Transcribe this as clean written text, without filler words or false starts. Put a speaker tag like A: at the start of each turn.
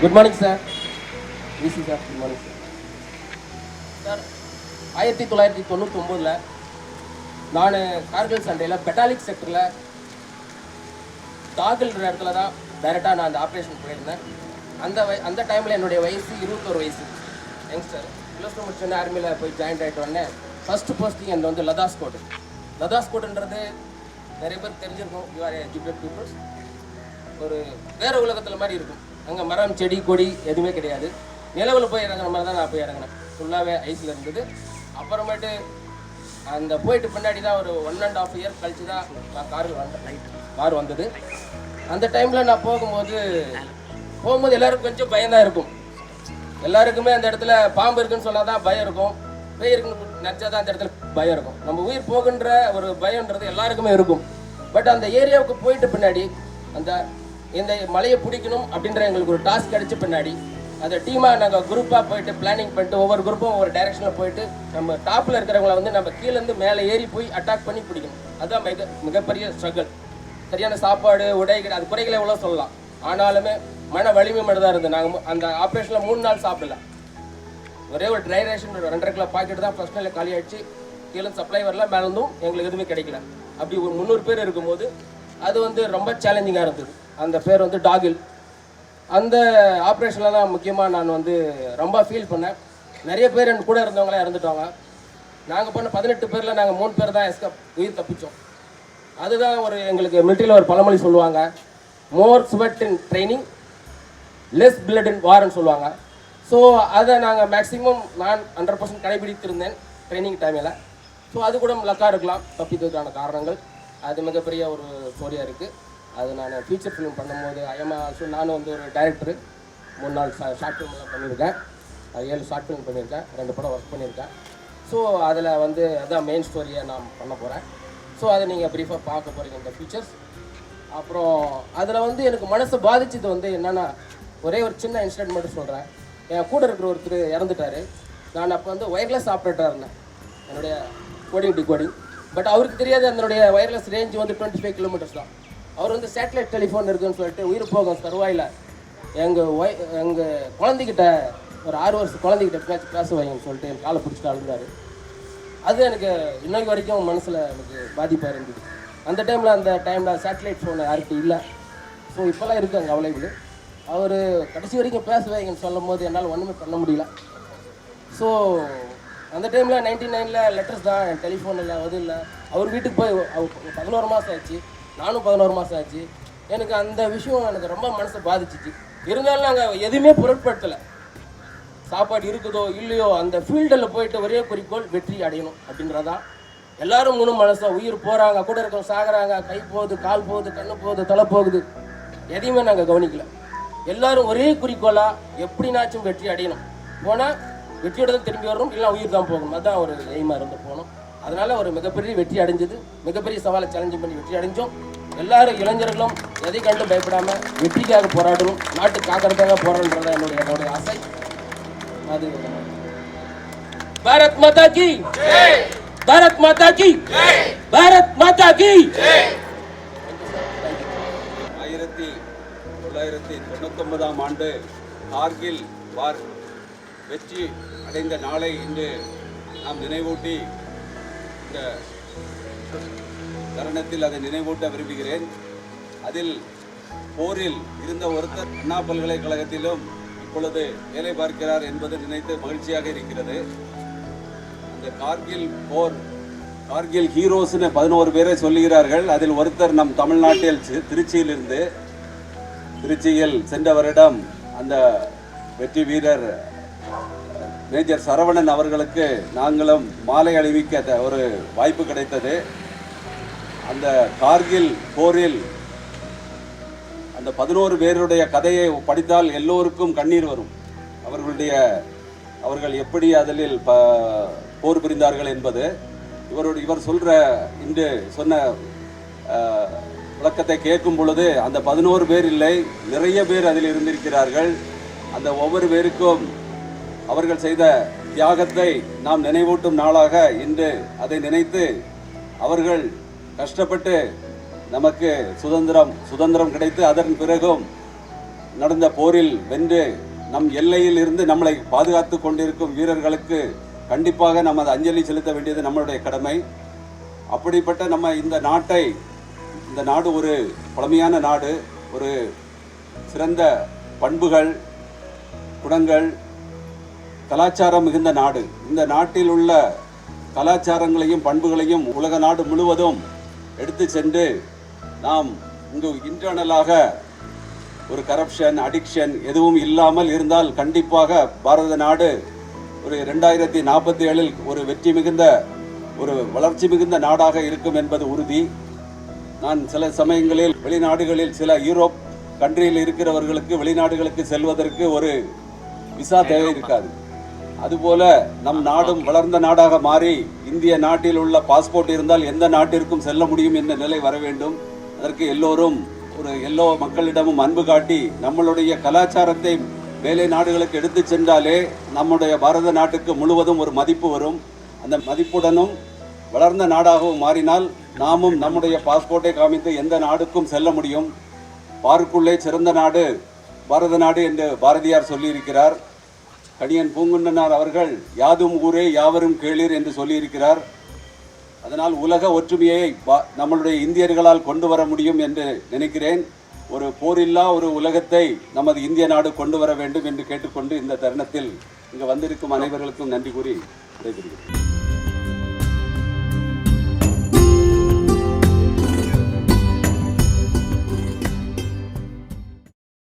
A: Good morning sir. VC sir, good morning sir. Sir 1999 நான் கார்கில் சண்டையில் பெட்டாலிக் செக்டரில் டாகில்ன்ற இடத்துல தான் டைரெக்டாக நான் அந்த ஆப்ரேஷன் போயிருந்தேன். அந்த டைமில் என்னுடைய வயசு 21 வயசு, யங்ஸ்டர். +2 முடிச்சோன்னே ஆர்மியில் போய் ஜாயின்ட் ஆகிட்டு வந்தேன். ஃபஸ்ட்டு போஸ்டிங் எனக்கு வந்து லதாஸ்கோட். லதாஸ்கோட்டுன்றது நிறைய பேர் தெரிஞ்சிருக்கும். You are educated peoples. ஒரு வேறு உலகத்தில் மாதிரி இருக்கும். அங்கே மரம் செடி கொடி எதுவுமே கிடையாது. நிலவில் போய் இறங்குற மாதிரி தான் நான் போய் இறங்கினேன். ஃபுல்லாகவே ஐஸில் இருந்தது. அப்புறமேட்டு அந்த போயிட்டு பின்னாடி தான் ஒரு 1.5 இயர் கழிச்சு தான் நான் கார் வந்தது. அந்த டைமில் நான் போகும்போது எல்லாருக்கும் கொஞ்சம் பயம்தான் இருக்கும். எல்லாருக்குமே அந்த இடத்துல பாம்பு இருக்குன்னு சொன்னால் தான் பயம் இருக்கும். பேய் இருக்குன்னு நினச்சா தான் அந்த இடத்துல பயம் இருக்கும். நம்ம உயிர் போகுன்ற ஒரு பயம்ன்றது எல்லாருக்குமே இருக்கும். பட் அந்த ஏரியாவுக்கு போயிட்டு பின்னாடி இந்த மலையை பிடிக்கணும் அப்படின்ற எங்களுக்கு ஒரு டாஸ்க் கிடைச்ச பின்னாடி அந்த டீமாக நாங்கள் குரூப்பாக போயிட்டு பிளானிங் பண்ணிட்டு ஒவ்வொரு குரூப்பும் ஒவ்வொரு டைரெக்ஷனில் போயிட்டு நம்ம டாப்பில் இருக்கிறவங்கள வந்து நம்ம கீழேருந்து மேலே ஏறி போய் அட்டாக் பண்ணி பிடிக்கணும். அதுதான் மிகப்பெரிய ஸ்ட்ரகிள். சரியான சாப்பாடு உடைகள் அது குறைகளை எவ்வளோ சொல்லலாம். ஆனாலுமே மன வலிமை மட்டும் தான் இருந்தது. நாங்கள் அந்த ஆப்ரேஷனில் 3 நாள் சாப்பிடல. ஒரே ஒரு ட்ரை ரேஷன் 2.5 கிலோ பாக்கெட் தான் ஃபர்ஸ்ட் நாளில் காலி ஆகிடுச்சு. கீழே சப்ளை வரல, மேலேருந்தும் எங்களுக்கு எதுவுமே கிடைக்கல. அப்படி ஒரு 300 பேர் இருக்கும்போது அது வந்து ரொம்ப சேலஞ்சிங்காக இருந்தது. அந்த பேர் வந்து டாகில். அந்த ஆப்ரேஷனில் தான் முக்கியமாக நான் வந்து ரொம்ப ஃபீல் பண்ணேன். நிறைய பேர் என் கூட இருந்தவங்களாம் இறந்துட்டாங்க. நாங்கள் பண்ண 18 பேரில் நாங்கள் 3 பேர் தான் உயிர் தப்பித்தோம். அதுதான் ஒரு எங்களுக்கு மிலிட்ரியில் ஒரு பழமொழி சொல்லுவாங்க, more sweat in training less blood in வார்ன்னு சொல்லுவாங்க. ஸோ அதை நாங்கள் மேக்ஸிமம் நான் 100% கடைபிடித்திருந்தேன் ட்ரைனிங் டைமில். ஸோ அது கூட லக்காக இருக்கலாம் தப்பித்ததுக்கான காரணங்கள். அது மிகப்பெரிய ஒரு ஸ்டோரியாக இருக்குது. அது நான் ஃபீச்சர் ஃபிலிம் பண்ணும்போது ஆல்சோ நானும் வந்து ஒரு டைரக்டரு. 3 நாள் ஷார்ட் ஃபிலிம்லாம் பண்ணியிருக்கேன். 7 ஷார்ட் ஃபிலிம் பண்ணியிருக்கேன், 2 படம் ஒர்க் பண்ணியிருக்கேன். ஸோ அதில் வந்து அதான் மெயின் ஸ்டோரியை நான் பண்ண போகிறேன். ஸோ அதை நீங்கள் ப்ரீஃபாக பார்க்க போகிறீங்க இந்த ஃபீச்சர்ஸ். அப்புறம் அதில் வந்து எனக்கு மனசை பாதிச்சது வந்து என்னென்னா, ஒரே ஒரு சின்ன இன்சிடென்ட் மட்டும் சொல்கிறேன். என் கூட இருக்கிற ஒருத்தர் இறந்துட்டார். நான் அப்போ வந்து ஒயர்லெஸ் ஆப்ரேட்டராக இருந்தேன், என்னுடைய கோடிங் டிகோடிங். பட் அவருக்கு தெரியாது அதனுடைய ஒயர்லெஸ் ரேஞ்ச் வந்து 25 கிலோமீட்டர்ஸ் தான். அவர் வந்து சேட்டலைட் டெலிஃபோன் இருக்குதுன்னு சொல்லிட்டு உயிர் போகும் தருவாயில் எங்கள் குழந்தைகிட்ட ஒரு 6 வருஷம் குழந்தைகிட்ட பேச வைங்கன்னு சொல்லிட்டு என் காலை பிடிச்சிட்டு அழுந்தார். அது எனக்கு இன்னைக்கு வரைக்கும் மனசில் எனக்கு பாதிப்பாக இருந்தது. அந்த டைமில் சேட்டலைட் ஃபோன் யாருக்கும் இல்லை. ஸோ இப்போல்லாம் இருக்குது அங்கே அவைலபிள். அவர் கடைசி வரைக்கும் பேச வைங்கன்னு சொல்லும் போது என்னால் ஒன்றுமே பண்ண முடியல. ஸோ அந்த டைமில் 99 லெட்டர்ஸ் தான், என் டெலிஃபோன் இல்லை, அது இல்லை. அவர் வீட்டுக்கு போய் 11 மாதம் ஆச்சு, நானும் 11 மாதம் ஆச்சு. எனக்கு அந்த விஷயம் எனக்கு ரொம்ப மனசை பாதிச்சிச்சு. இருந்தாலும் நாங்கள் எதுவுமே பொருட்படுத்தலை. சாப்பாடு இருக்குதோ இல்லையோ அந்த ஃபீல்டில் போயிட்டு ஒரே குறிக்கோள் வெற்றி அடையணும் அப்படின்றதான். எல்லாரும் முழு மனசாக உயிர் போகிறாங்க, கூட இருக்கிறவங்க சாகுறாங்க, கை போகுது, கால் போகுது, கண்ணு போகுது, தலை போகுது, எதையுமே நாங்கள் கவனிக்கல. எல்லாரும் ஒரே குறிக்கோளாக எப்படினாச்சும் வெற்றி அடையணும். போனால் வெற்றியோட தான் திரும்பி வரணும், இல்லை உயிர் தான் போகணும். அதுதான் ஒரு எய்மாக இருந்து போகணும். அதனால் ஒரு மிகப்பெரிய வெற்றி அடைஞ்சது. மிகப்பெரிய சவாலை சேலஞ்சு பண்ணி வெற்றி அடைஞ்சோம். எல்லாரும் இளைஞர்களும் எதை கண்டு பயப்படாமல் வெற்றிக்காக போராடணும், நாட்டு காக்கிறதுக்காக போராடுறதா என்னுடைய ஆசை. அது பாரத் மாதா கி ஜெய், பாரத் மாதா கி ஜெய், பாரத் மாதா கி ஜெய்.
B: 1999ஆம் ஆண்டு கார்கில் வார் வெற்றி அடைந்த நாளை இன்று நாம் நினைவூட்டி இந்த தருணத்தில் அதை நினைவூட்ட விரும்புகிறேன். அதில் போரில் இருந்த ஒருத்தர் அண்ணா பல்கலைக்கழகத்திலும் இப்பொழுது வேலை பார்க்கிறார் என்பது நினைத்து மகிழ்ச்சியாக இருக்கிறது. அந்த கார்கில் ஹீரோஸ்னு 11 பேரை சொல்லுகிறார்கள். அதில் ஒருத்தர் நம் தமிழ்நாட்டில் திருச்சியில் சென்ற வருடம் அந்த வெற்றி வீரர் மேஜர் சரவணன் அவர்களுக்கு நாங்களும் மாலை அணிவிக்க ஒரு வாய்ப்பு கிடைத்தது. அந்த கார்கில் போரில் அந்த 11 பேருடைய கதையை படித்தால் எல்லோருக்கும் கண்ணீர் வரும். அவர்கள் எப்படி அதில் போர் புரிந்தார்கள் என்பது இவர் இன்று சொன்ன விளக்கத்தை கேட்கும் பொழுது அந்த 11 பேர் இல்லை, நிறைய பேர் அதில் இருந்திருக்கிறார்கள். அந்த ஒவ்வொரு பேருக்கும் அவர்கள் செய்த தியாகத்தை நாம் நினைவூட்டும் நாளாக இன்று அதை நினைத்து அவர்கள் கஷ்டப்பட்டு நமக்கு சுதந்திரம் கிடைத்து அதன் பிறகும் நடந்த போரில் வென்று நம் எல்லையில் இருந்து நம்மளை பாதுகாத்து கொண்டிருக்கும் வீரர்களுக்கு கண்டிப்பாக நமது அஞ்சலி செலுத்த வேண்டியது நம்மளுடைய கடமை. அப்படிப்பட்ட நம்ம இந்த நாடு ஒரு பழமையான நாடு, ஒரு சிறந்த பண்புகள், குணங்கள், கலாச்சாரம் மிகுந்த நாடு. இந்த நாட்டில் உள்ள கலாச்சாரங்களையும் பண்புகளையும் உலக நாடு முழுவதும் எடுத்து சென்று நாம் இங்கு இன்டர்னலாக ஒரு கரப்ஷன், அடிக்ஷன் எதுவும் இல்லாமல் இருந்தால் கண்டிப்பாக பாரத நாடு ஒரு 2047 ஒரு வெற்றி மிகுந்த, ஒரு வளர்ச்சி மிகுந்த நாடாக இருக்கும் என்பது உறுதி. நான் சில சமயங்களில் வெளிநாடுகளில் சில யூரோப் கண்ட்ரியில் இருக்கிறவர்களுக்கு வெளிநாடுகளுக்கு செல்வதற்கு ஒரு விசா தேவை இருக்காது. அதுபோல நம் நாடும் வளர்ந்த நாடாக மாறி இந்திய நாட்டில் உள்ள பாஸ்போர்ட் இருந்தால் எந்த நாட்டிற்கும் செல்ல முடியும் என்ற நிலை வர வேண்டும். அதற்கு எல்லோரும் எல்லா மக்களிடமும் அன்பு காட்டி நம்மளுடைய கலாச்சாரத்தை வேலை நாடுகளுக்கு எடுத்து சென்றாலே நம்முடைய பாரத நாட்டுக்கு முழுவதும் ஒரு மதிப்பு வரும். அந்த மதிப்புடனும் வளர்ந்த நாடாகவும் மாறினால் நாமும் நம்முடைய பாஸ்போர்ட்டை காமித்து எந்த நாடுக்கும் செல்ல முடியும். பார்க்குள்ளே சிறந்த நாடு பாரத நாடு என்று பாரதியார் சொல்லியிருக்கிறார். கணியன் பூங்குன்றனார் அவர்கள் யாதும் ஊரே யாவரும் கேளீர் என்று சொல்லியிருக்கிறார். அதனால் உலக ஒற்றுமையை நம்மளுடைய இந்தியர்களால் கொண்டு வர முடியும் என்று நினைக்கிறேன். ஒரு போரில்லா ஒரு உலகத்தை நமது இந்திய நாடு கொண்டு வர வேண்டும் என்று கேட்டுக்கொண்டு இந்த தருணத்தில் இங்கு வந்திருக்கும் அனைவர்களுக்கும் நன்றி கூறி விடைபெறுகிறேன்.